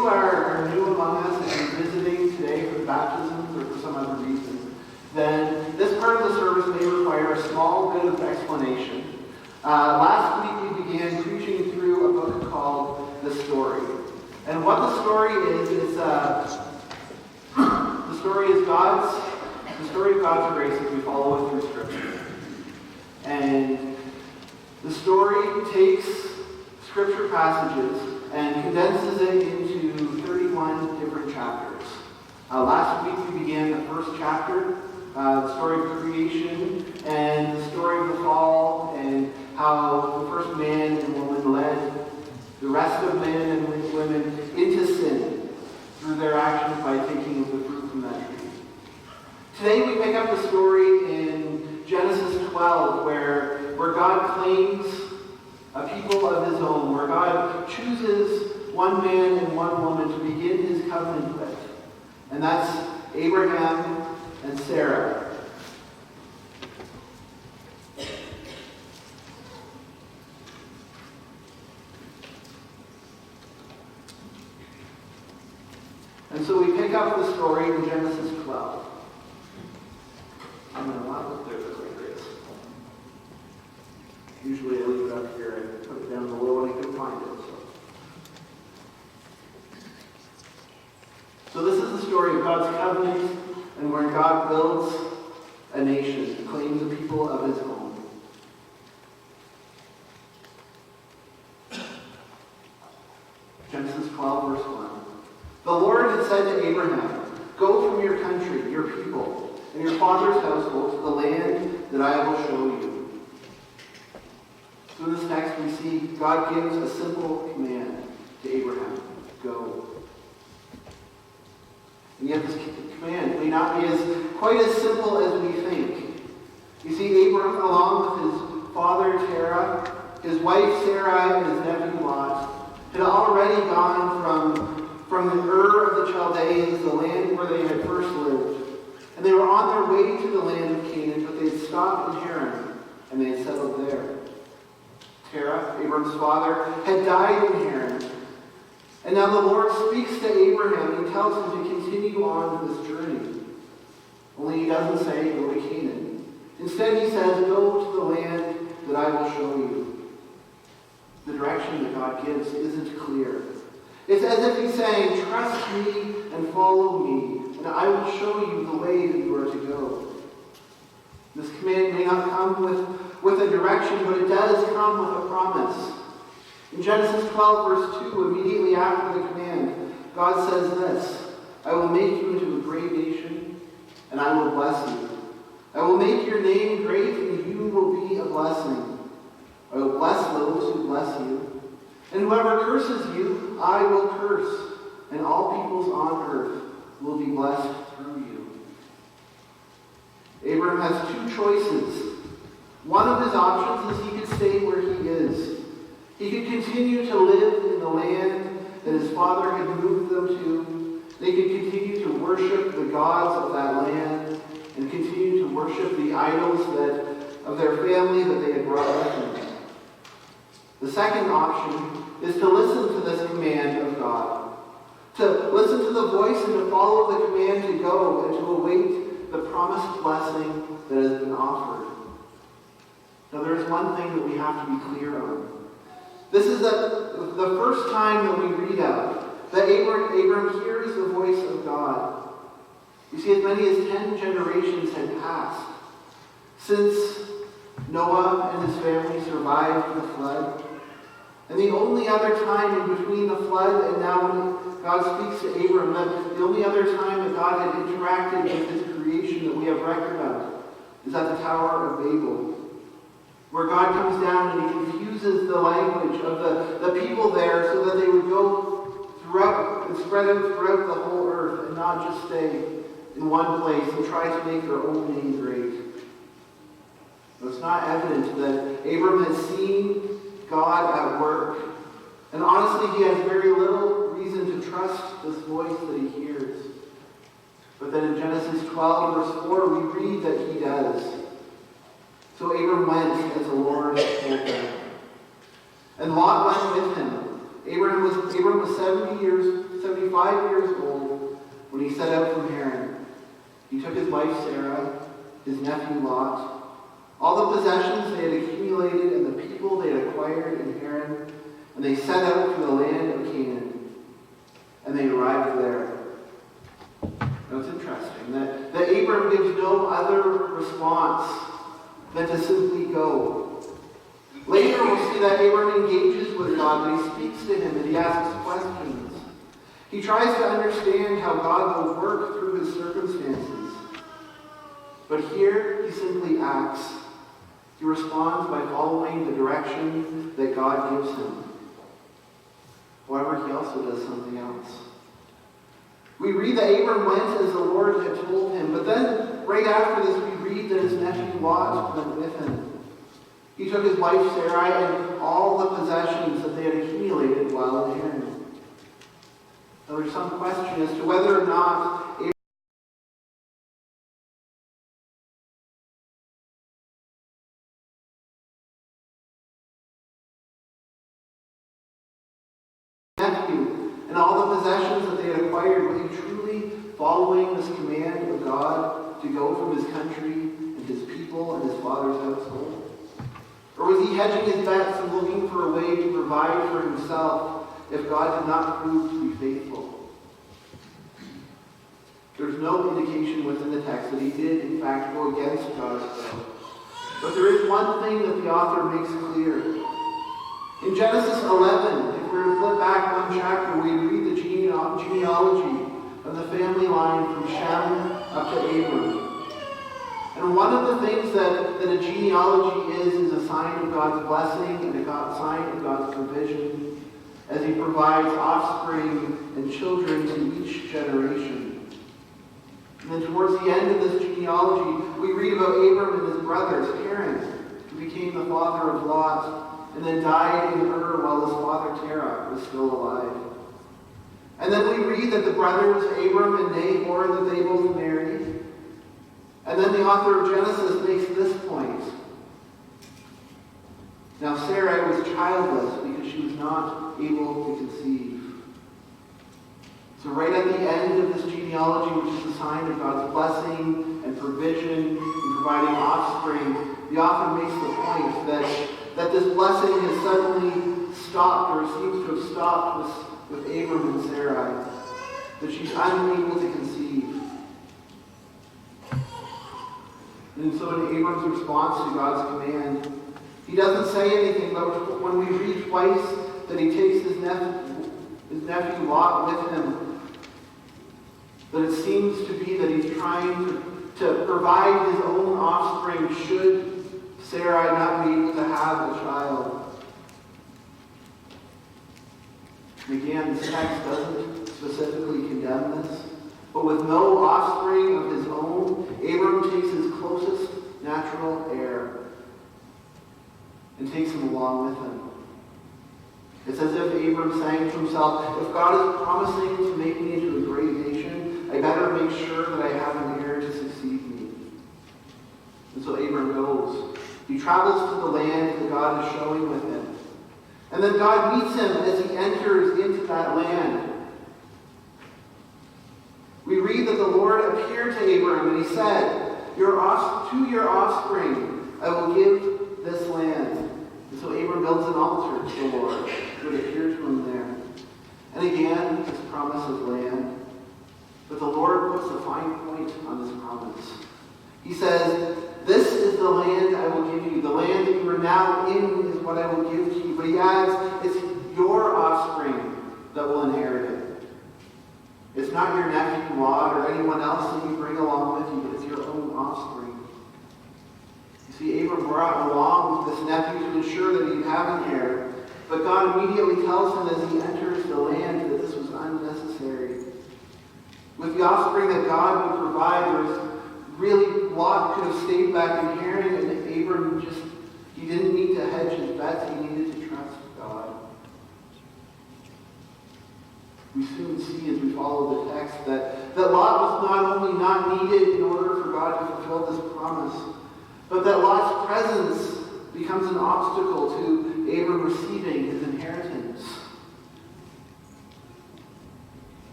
you are new among us and you're visiting today for the baptisms or for some other reason, then this part of the service may require a small bit of explanation. Last week we began preaching through a book called The Story. And what the story is the story of God's grace as we follow it through Scripture. And the story takes Scripture passages and condenses it into 31 different chapters. Last week we began the first chapter, the story of creation and the story of the fall and how the first man and woman led the rest of men and women into sin through their actions by taking of the fruit from that tree. Today we pick up the story in Genesis 12 where God claims a people of his own, where God chooses one man and one woman to begin his covenant with. And that's Abraham and Sarah. And so we pick up the story in Genesis 12. I'm going to look there like this. Usually I leave it up here and put it down below and I can find it. So this is the story of God's covenant and where God builds a nation, claims a people of his own. Genesis 12, verse 1. The Lord had said to Abraham, "Go from your country, your people, and your father's household to the land that I will show you." So in this text we see God gives a simple command to Abraham: go. And yet this command may not be quite as simple as we think. You see, Abram, along with his father Terah, his wife Sarah, and his nephew Lot, had already gone from the Ur of the Chaldeans, the land where they had first lived. And they were on their way to the land of Canaan, but they had stopped in Haran, and they had settled there. Terah, Abram's father, had died in Haran. And now the Lord speaks to Abraham and tells him to continue on this journey. Only he doesn't say, go to Canaan. Instead he says, go to the land that I will show you. The direction that God gives isn't clear. It's as if he's saying, trust me and follow me, and I will show you the way that you are to go. This command may not come with a direction, but it does come with a promise. In Genesis 12, verse 2, immediately after the command, God says this: I will make you into a great nation, and I will bless you. I will make your name great, and you will be a blessing. I will bless those who bless you. And whoever curses you, I will curse, and all peoples on earth will be blessed through you. Abram has two choices. One of his options is he could stay where he is. He could continue to live in the land that his father had moved them to. They could continue to worship the gods of that land and continue to worship the idols of their family that they had brought with them. The second option is to listen to this command of God, to listen to the voice and to follow the command to go and to await the promised blessing that has been offered. Now there is one thing that we have to be clear on. This is the first time that we read out that Abram hears the voice of God. You see, as many as 10 generations had passed since Noah and his family survived the flood. And the only other time in between the flood and now when God speaks to Abram, the only other time that God had interacted with his creation that we have record of is at the Tower of Babel, where God comes down and he confuses the language of the people there so that they would go throughout and spread out throughout the whole earth and not just stay in one place and try to make their own name great. But it's not evident that Abram has seen God at work. And honestly, he has very little reason to trust this voice that he hears. But then in Genesis 12, verse 4, we read that he does. So Abram went as the Lord told him. And Lot went with him. Abram was 70 5 years old when he set out from Haran. He took his wife Sarah, his nephew Lot, all the possessions they had accumulated and the people they had acquired in Haran, and they set out to the land of Canaan. And they arrived there. Now it's interesting that Abram gives no other response than to simply go. Later we'll see that Abram engages with God, and he speaks to him, and he asks questions. He tries to understand how God will work through his circumstances. But here he simply acts. He responds by following the direction that God gives him. However, he also does something else. We read that Abram went as the Lord had told him, but then right after this we read that his nephew Lot went with him. He took his wife Sarai and all the possessions that they had accumulated while in Haran. Now there's some question as to whether or not nephew and all the possessions that they had acquired, were he truly following this command of God to go from his country and his people and his father's household? Or was he hedging his bets and looking for a way to provide for himself if God did not prove to be faithful? There's no indication within the text that he did in fact go against God's will. But there is one thing that the author makes clear. In Genesis 11, if we were to flip back one chapter, we read the genealogy of the family line from Shem up to Abram. And one of the things that a genealogy is a sign of God's blessing and a sign of God's provision as he provides offspring and children to each generation. And then towards the end of this genealogy, we read about Abram and his brothers, Haran, who became the father of Lot, and then died in Ur while his father Terah was still alive. And then we read that the brothers Abram and Nahor, that they both married. And then the author of Genesis makes this point. Now Sarai was childless because she was not able to conceive. So right at the end of this genealogy, which is a sign of God's blessing and provision in providing offspring, the author makes the point that this blessing has suddenly stopped, or seems to have stopped with Abram and Sarai, that she's unable to conceive. And so in Abram's response to God's command, he doesn't say anything, but when we read twice that he takes his nephew Lot with him, that it seems to be that he's trying to provide his own offspring should Sarai not be able to have a child. And again, this text doesn't specifically condemn this, but with no offspring of his own, Abram takes his closest natural heir and takes him along with him. It's as if Abram saying to himself, if God is promising to make me into a great nation, I better make sure that I have an heir to succeed me. And so Abram goes. He travels to the land that God is showing with him. And then God meets him as he enters into that land. We read that the Lord appeared to Abram and he said, to your offspring I will give this land. And so Abram builds an altar to the Lord who would appear to him there. And again, this promise of land. But the Lord puts a fine point on this promise. He says, this is the land I will give you. The land that you are now in is what I will give to you. But he adds, it's your offspring that will inherit it. It's not your nephew Lot or anyone else that you bring along with you, but it's your own offspring. You see, Abram brought along this nephew to ensure that he'd have an heir. But God immediately tells him as he enters the land that this was unnecessary. With the offspring that God would provide, there was really, Lot could have stayed back in Haran, and Abram he didn't need to hedge his bets, he needed to trust God. We soon see as we follow the text that Lot was not only not needed in order for God to fulfill this promise, but that Lot's presence becomes an obstacle to Abram receiving his inheritance.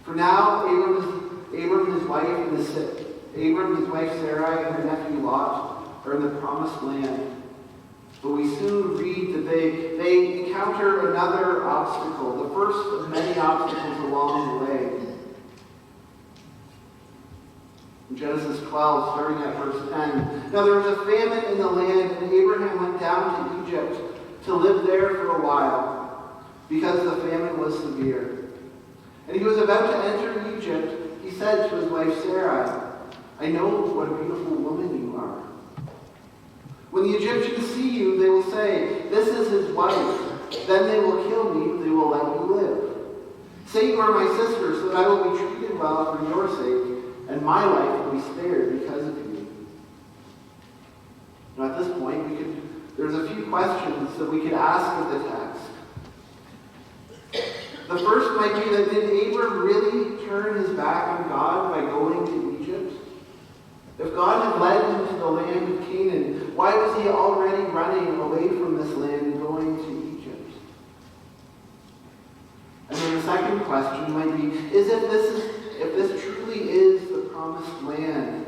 For now, Abram, his wife Sarai, and her nephew Lot are in the promised land. But we soon read that they encounter another obstacle, the first of many obstacles along the way. In Genesis 12, starting at verse 10, now there was a famine in the land, and Abraham went down to Egypt to live there for a while, because the famine was severe. And he was about to enter Egypt. He said to his wife Sarai, I know what a beautiful woman you are. When the Egyptians see you, they will say, this is his wife. Then they will kill me, they will let you live. Say you are my sister, so that I will be treated well for your sake, and my life will be spared because of you. Now at this point, there's a few questions that we could ask of the text. The first might be that did Abram really turn his back on God by going to Egypt? If God had led him to the land of Canaan, why was he already running away from this land and going to Egypt? And then the second question might be, if this truly is the promised land,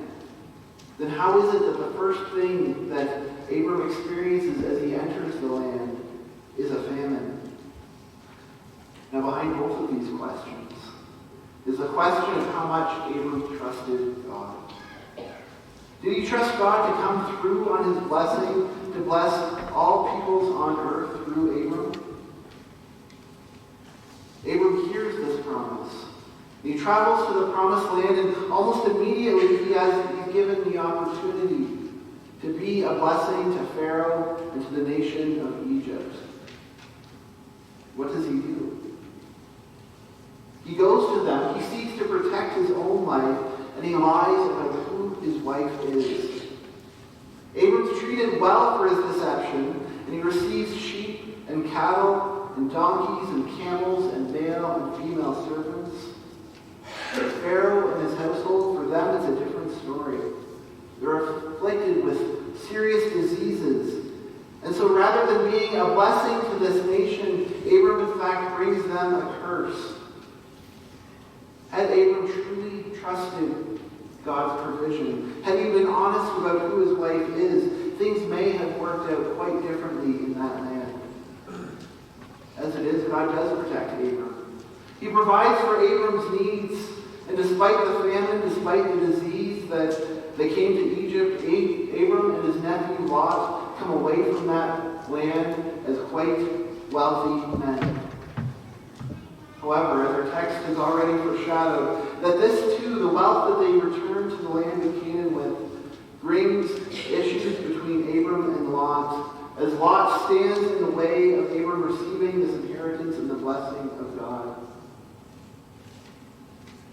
then how is it that the first thing that Abram experiences as he enters the land is a famine? Now behind both of these questions is the question of how much Abram trusted God. Did he trust God to come through on his blessing, to bless all peoples on earth through Abram? Abram hears this promise. He travels to the promised land, and almost immediately he's given the opportunity to be a blessing to Pharaoh and to the nation of Egypt. What does he do? He goes to them, he seeks to protect his own life, and he lies about who his wife is. Abram's treated well for his deception, and he receives sheep and cattle and donkeys and camels and male and female servants. But Pharaoh and his household, for them it's a different story. They're afflicted with serious diseases. And so rather than being a blessing to this nation, Abram in fact brings them a curse. Had Abram truly trusted God's provision, had he been honest about who his wife is, things may have worked out quite differently in that land. As it is, God does protect Abram. He provides for Abram's needs, and despite the famine, despite the disease that they came to Egypt, Abram and his nephew Lot come away from that land as quite wealthy men. However, as our text has already foreshadowed, that this too, the wealth that they return to the land of Canaan with, brings issues between Abram and Lot, as Lot stands in the way of Abram receiving this inheritance and the blessing of God.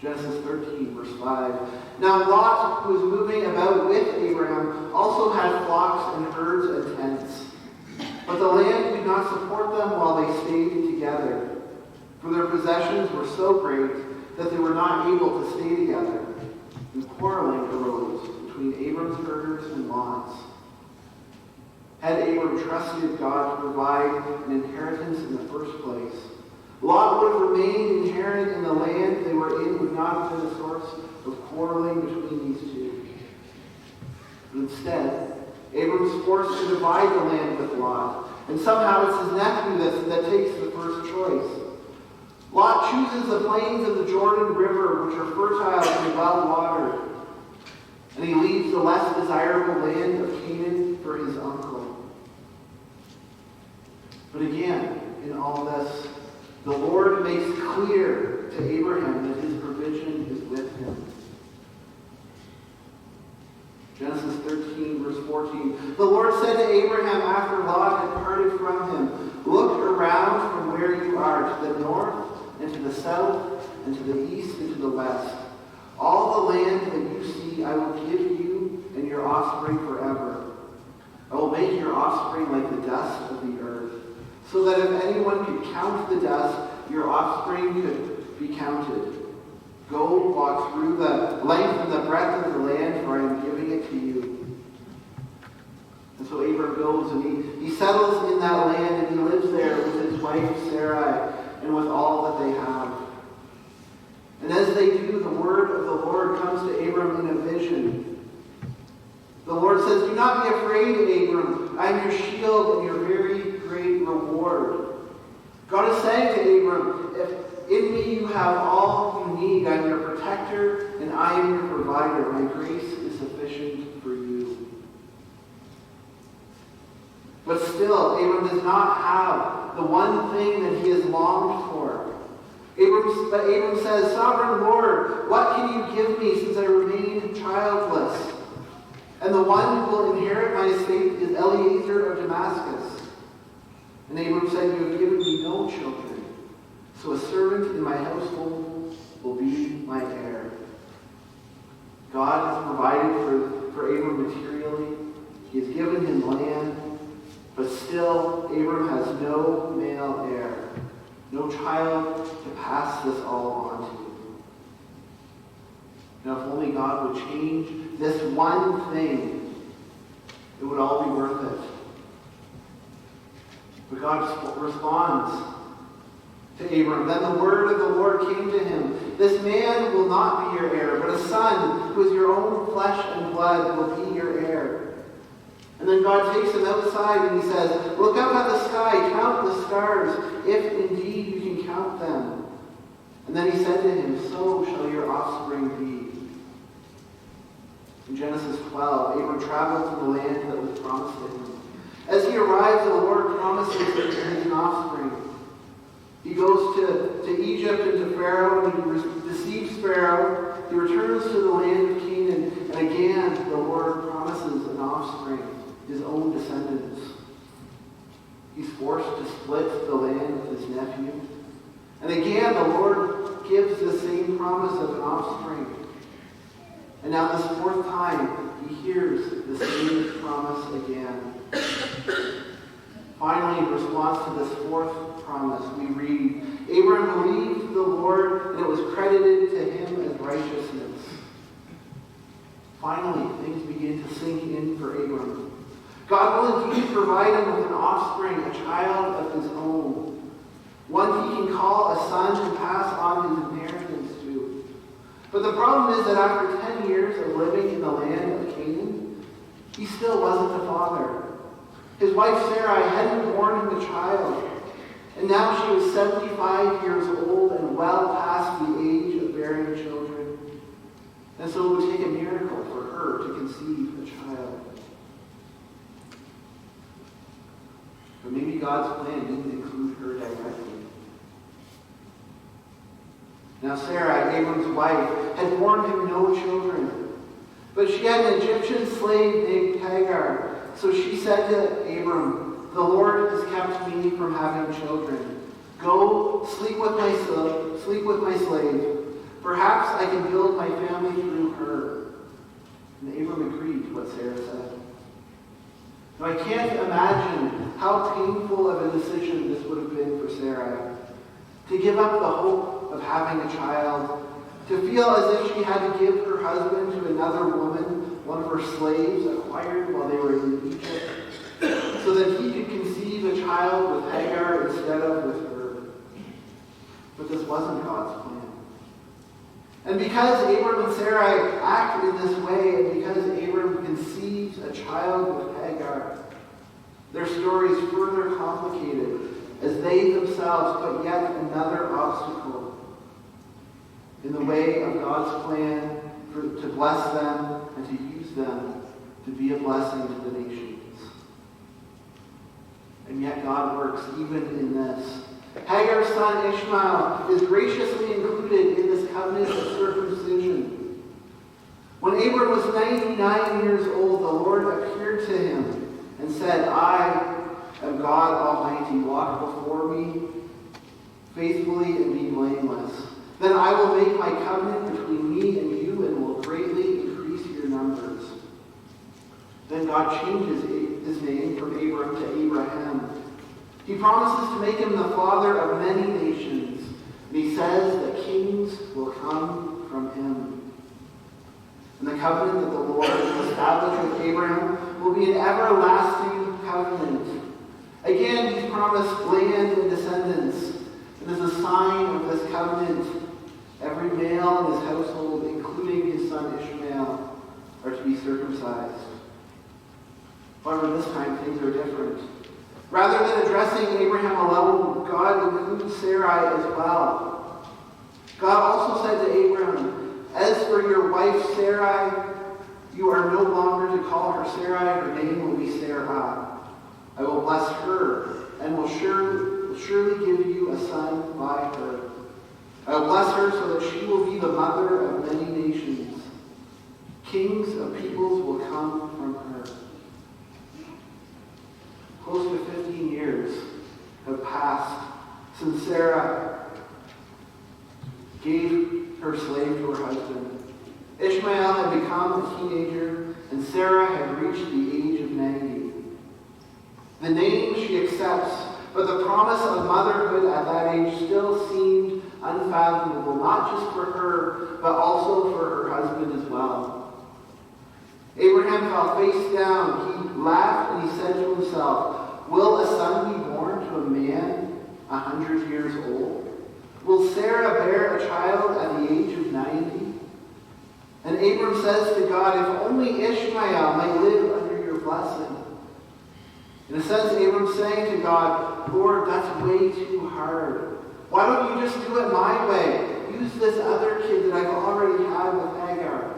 Genesis 13, verse 5. Now Lot, who was moving about with Abraham, also had flocks and herds and tents. But the land could not support them while they stayed together. For their possessions were so great that they were not able to stay together. And quarreling arose between Abram's herders and Lot's. Had Abram trusted God to provide an inheritance in the first place, Lot would have remained inherent in the land they were in, would not have been a source of quarreling between these two. But instead, Abram's forced to divide the land with Lot, and somehow it's his nephew that takes the first choice. Lot chooses the plains of the Jordan River, which are fertile and well-watered, and he leaves the less desirable land of Canaan for his uncle. But again, in all this, the Lord makes clear to Abraham that his provision is with him. Genesis 13, verse 14. The Lord said to Abraham after Lot had parted from him, look around from where you are, to the north and to the south and to the east and to the west. All the land that you see I will give you and your offspring forever. I will make your offspring like the dust of the earth, so that if anyone could count the dust, your offspring could be counted. Go walk through the length and the breadth of the land, for I am giving it to you. And so Abram goes and he settles in that land, and he lives there with his wife Sarai and with all that they have. And as they do, the word of the Lord comes to Abram in a vision. The Lord says, "Do not be afraid, Abram. I am your shield and your very great reward." God is saying to Abram, "If in me you have all you need, I am your protector and I am your provider. My grace is sufficient for you." But still, Abram does not have the one thing that he has longed for. But Abram says, "Sovereign Lord, what can you give me since I remain childless? And the one who will inherit my estate is Eliezer of Damascus." And Abram said, "You have given me no children, so a servant in my household will be my heir." God has provided for Abram materially. He has given him land, but still Abram has no male heir, no child to pass this all on to. Now, if only God would change this one thing, it would all be worth it. But God responds to Abram. Then the word of the Lord came to him. "This man will not be your heir, but a son who is your own flesh and blood will be your heir." And then God takes him outside and he says, "Look up at the sky, count the stars, if indeed you can count them." And then he said to him, "So shall your offspring be." In Genesis 12, Abram traveled to the land that was promised to him. As he arrives, the Lord promises him an offspring. He goes to Egypt and to Pharaoh, and he deceives Pharaoh. He returns to the land of Canaan, and again the Lord promises an offspring, his own descendants. He's forced to split the land with his nephew. And again the Lord gives the same promise of an offspring. And now this fourth time, he hears the same promise again. Finally, in response to this fourth promise, we read, "Abram believed the Lord, and it was credited to him as righteousness." Finally, things begin to sink in for Abram. God will indeed provide him with an offspring, a child of his own, one he can call a son and pass on his inheritance to. But the problem is that after 10 years of living in the land of Canaan, he still wasn't a father. His wife Sarai hadn't borne him a child, and now she was 75 years old and well past the age of bearing children. And so it would take a miracle for her to conceive a child. But maybe God's plan didn't include her directly. Now Sarai, Abram's wife, had borne him no children, but she had an Egyptian slave named Hagar. So she said to Abram, "The Lord has kept me from having children. Go, sleep with my slave. Perhaps I can build my family through her." And Abram agreed to what Sarah said. Now I can't imagine how painful of a decision this would have been for Sarai. To give up the hope of having a child, to feel as if she had to give her husband to another woman, one of her slaves acquired while they were in Egypt, so that he could conceive a child with Hagar instead of with her. But this wasn't God's plan. And because Abram and Sarai act in this way, and because Abram conceives a child with Hagar, their story is further complicated as they themselves put yet another obstacle in the way of God's plan to bless them and to use them to be a blessing to the nations. And yet God works even in this. Hagar's son Ishmael is graciously included in this covenant of circumcision. When Abram was 99 years old, the Lord appeared to him and said, "I am God Almighty. Walk before me faithfully and be blameless. Then I will make my covenant between me and you and will greatly increase your numbers." Then God changes his name from Abram to Abraham. He promises to make him the father of many nations. And he says that kings will come from him. And the covenant that the Lord will establish with Abraham will be an everlasting covenant. Again, he's promised land and descendants. And as a sign of this covenant, Every male in his household, including his son Ishmael, are to be circumcised. However, this time things are different. Rather than addressing Abraham alone, God includes Sarai as well. God also said to Abraham, "As for your wife Sarai, you are no longer to call her Sarai, her name will be Sarah. I will bless her and will surely give you a son by her. I will bless her so that she will be the mother of many nations. Kings of peoples will come from her." Close to 15 years have passed since Sarah gave her slave to her husband. Ishmael had become a teenager, and Sarah had reached the age of 90. The name she accepts, but the promise of motherhood at that age still seemed unfathomable, not just for her, but also for her husband as well. Abraham fell face down. He laughed and he said to himself, "Will a son be born to a man 100 years old? Will Sarah bear a child at the age of 90? And Abram says to God, "If only Ishmael might live under your blessing." In a sense, Abram's saying to God, "Lord, that's way too hard. Why don't you just do it my way? Use this other kid that I've already had with Hagar.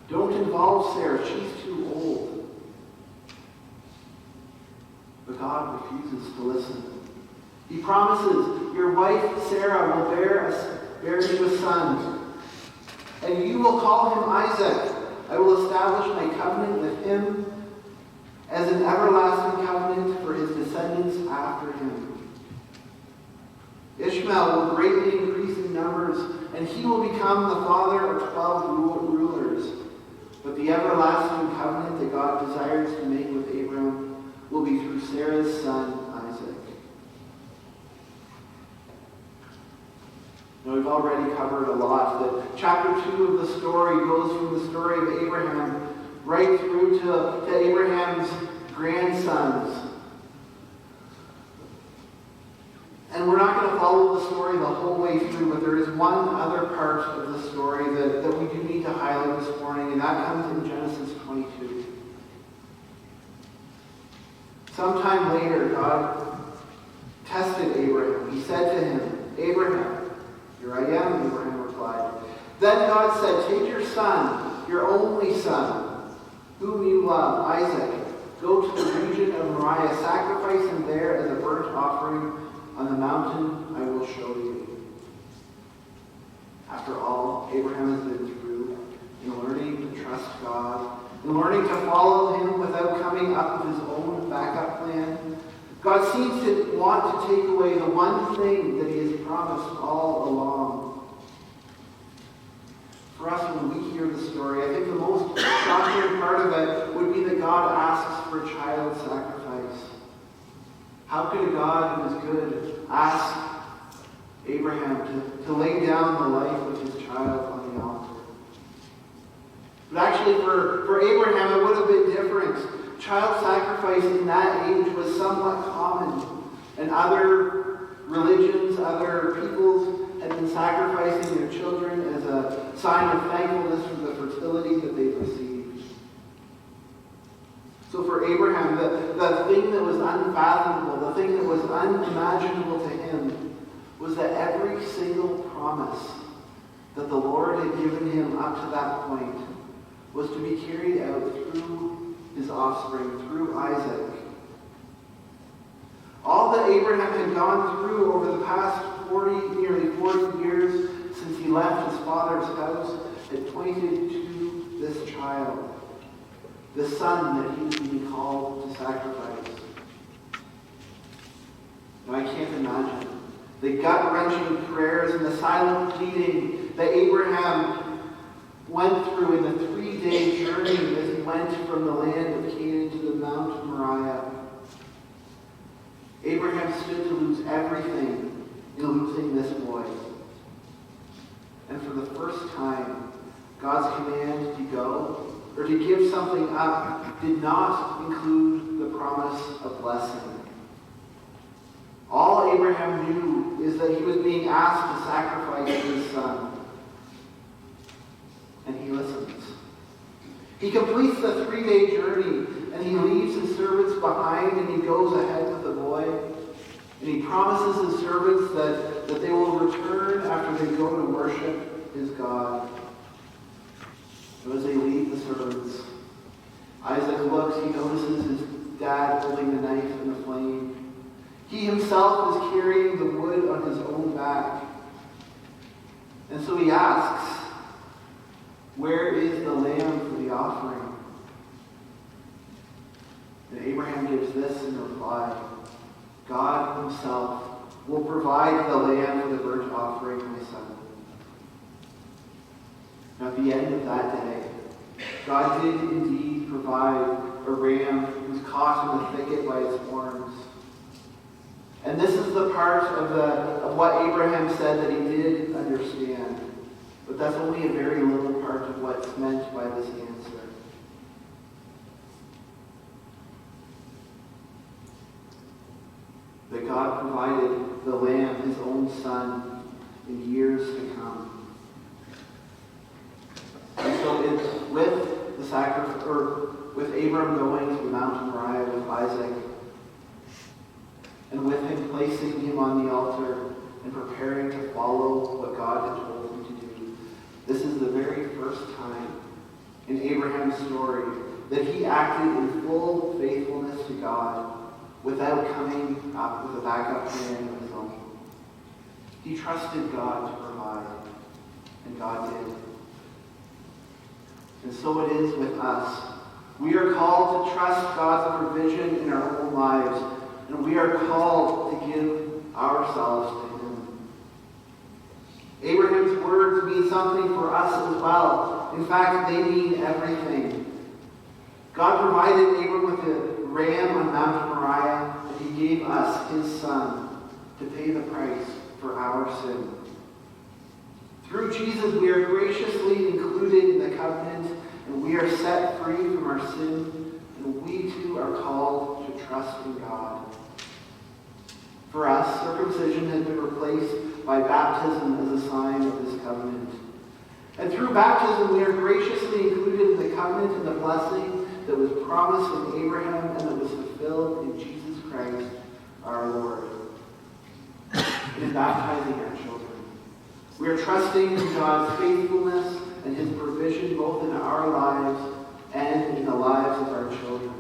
Don't involve Sarah. She's too old." But God refuses to listen. He promises, "Your wife Sarah will bear you a son, and you will call him Isaac. I will establish my covenant with him as an everlasting covenant for his descendants after him. Ishmael will greatly increase in numbers, and he will become the father of 12 rulers. But the everlasting covenant that God desires to make with Abram will be through Sarah's son, Isaac." Now, we've already covered a lot. That chapter 2 of the story goes from the story of Abraham right through to Abraham's grandsons. And we're not going to follow the story the whole way through, but there is one other part of the story that we do need to highlight this morning, and that comes in Genesis 22. Sometime later, God tested Abraham. He said to him, "Abraham." "Here I am," Abraham replied. Then God said, "Take your son, your only son, whom you love, Isaac. Go to the region of Moriah, sacrifice him there as a burnt offering on the mountain I will show you." After all Abraham has been through in learning to trust God, in learning to follow him without coming up with his own backup plan, God seems to want to take away the one thing that he has promised all along. For us, when we hear the story, I think the most shocking part of it would be that God asks for a child sacrifice. How could a God who is good ask Abraham to lay down the life of his child on the altar? But actually, for Abraham, it would have been different. Child sacrifice in that age was somewhat common, and other religions, other peoples had been sacrificing their children as a sign of thankfulness for the fertility that they'd received. So for Abraham, the thing that was unfathomable, the thing that was unimaginable to him, was that every single promise that the Lord had given him up to that point was to be carried out through his offspring, through Isaac. All that Abraham had gone through over the past nearly 40 years since he left his father's house had pointed to this child, the son that he was being called to sacrifice. Now, I can't imagine the gut-wrenching prayers and the silent pleading that Abraham went through in the 3-day journey as he went from the land of Canaan to the Mount Moriah. Abraham stood to lose everything in losing this boy. And for the first time, God's command to go, or to give something up, did not include the promise of blessing. All Abraham knew is that he was being asked to sacrifice his son. He completes the 3-day journey, and he leaves his servants behind, and he goes ahead with the boy. And he promises his servants that they will return after they go to worship his God. So as they leave the servants, Isaac looks, he notices his dad holding the knife in the flame. He himself is carrying the wood on his own back. And so he asks, "Where is the lamb for the offering?" And Abraham gives this in reply, "God himself will provide the lamb for the burnt offering, my son." Now, at the end of that day, God did indeed provide a ram who was caught in the thicket by its horns. And this is the part of what Abraham said that he did understand. But that's only a very little part of what's meant by this answer. That God provided the lamb, his own son, in years to come. And so it's with the sacrifice, or with Abram going to Mount Moriah with Isaac, and with him placing him on the altar and preparing to follow what God had told him to do. This is the very first time in Abraham's story that he acted in full faithfulness to God without coming up with a backup plan of his own. He trusted God to provide, and God did. And so it is with us. We are called to trust God's provision in our own lives, and we are called to give ourselves to him. Abraham's words mean something for us as well. In fact, they mean everything. God provided Abram with a ram on Mount Moriah, and he gave us his son to pay the price for our sin. Through Jesus, we are graciously included in the covenant, and we are set free from our sin, and we too are called to trust in God. For us, circumcision has been replaced by baptism as a sign of this covenant. And through baptism, we are graciously included in the covenant and the blessing that was promised in Abraham and that was fulfilled in Jesus Christ, our Lord. And in baptizing our children, we are trusting in God's faithfulness and his provision both in our lives and in the lives of our children.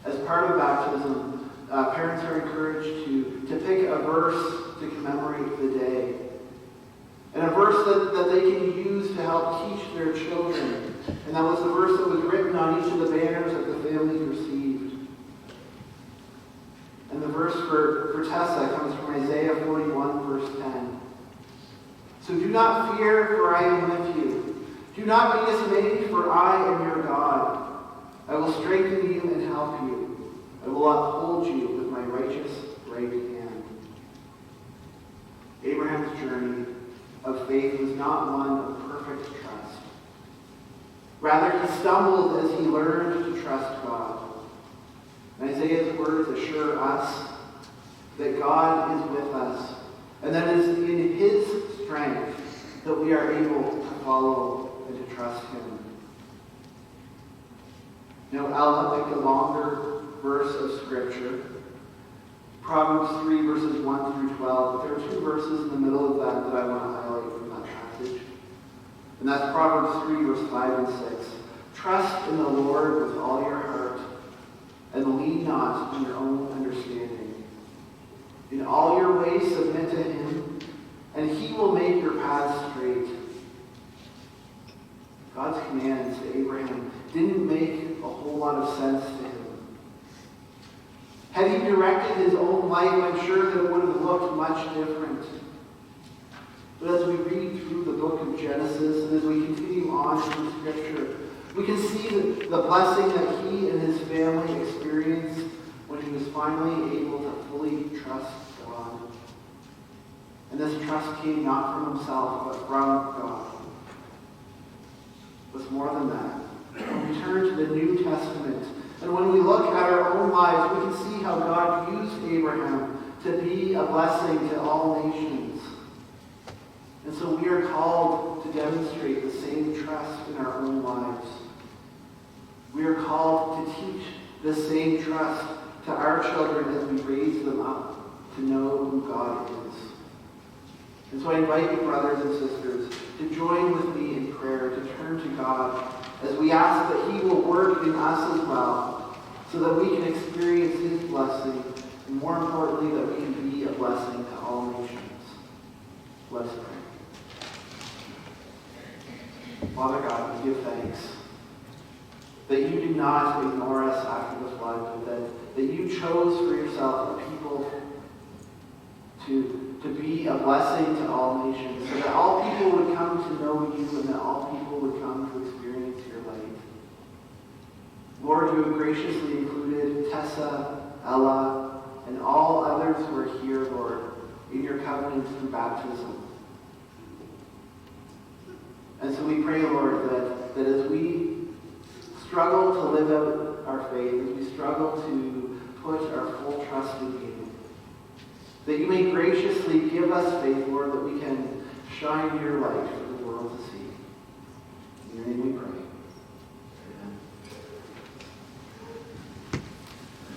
As part of baptism, parents are encouraged to pick a verse to commemorate the day. And a verse that they can use to help teach their children. And that was the verse that was written on each of the banners that the family received. And the verse for Tessa comes from Isaiah 41, verse 10. "So do not fear, for I am with you. Do not be dismayed, for I am your God. I will strengthen you and help you. I will uphold you with my righteous right hand." Abraham's journey of faith was not one of perfect trust. Rather, he stumbled as he learned to trust God. And Isaiah's words assure us that God is with us, and that it is in his strength that we are able to follow and to trust him. Now, I'll pick a longer verse of Scripture, Proverbs 3, verses 1 through 12. But there are two verses in the middle of that I want to highlight from that passage. And that's Proverbs 3, verse 5 and 6. "Trust in the Lord with all your heart, and lean not on your own understanding. In all your ways submit to him, and he will make your paths straight." God's commands to Abraham didn't make a whole lot of sense to him. Had he directed his own life, I'm sure that it would have looked much different. But as we read through the book of Genesis, and as we continue on through Scripture, we can see the blessing that he and his family experienced when he was finally able to fully trust God. And this trust came not from himself, but from God. What's more than that, when we turn to the New Testament, and when we look at our own lives, we can see how God used Abraham to be a blessing to all nations. And so we are are called to demonstrate the same trust in our own lives. We are called to teach the same trust to our children as we raise them up to know who God is. And so I invite you, brothers and sisters, to join with me in prayer, to turn to God as we ask that He will work in us as well, so that we can experience His blessing, and more importantly, that we can be a blessing to all nations. Let's pray. Father God, we give thanks that you did not ignore us after the flood, but that you chose for yourself a people to be a blessing to all nations, so that all people would come to know you and that all people would come to experience your light. Lord, you have graciously included Tessa, Ella, and all others who are here, Lord, in your covenant through baptism. And so we pray, Lord, that as we struggle to live out our faith, as we struggle to put our full trust in you, that you may graciously give us faith, Lord, that we can shine your light for the world to see.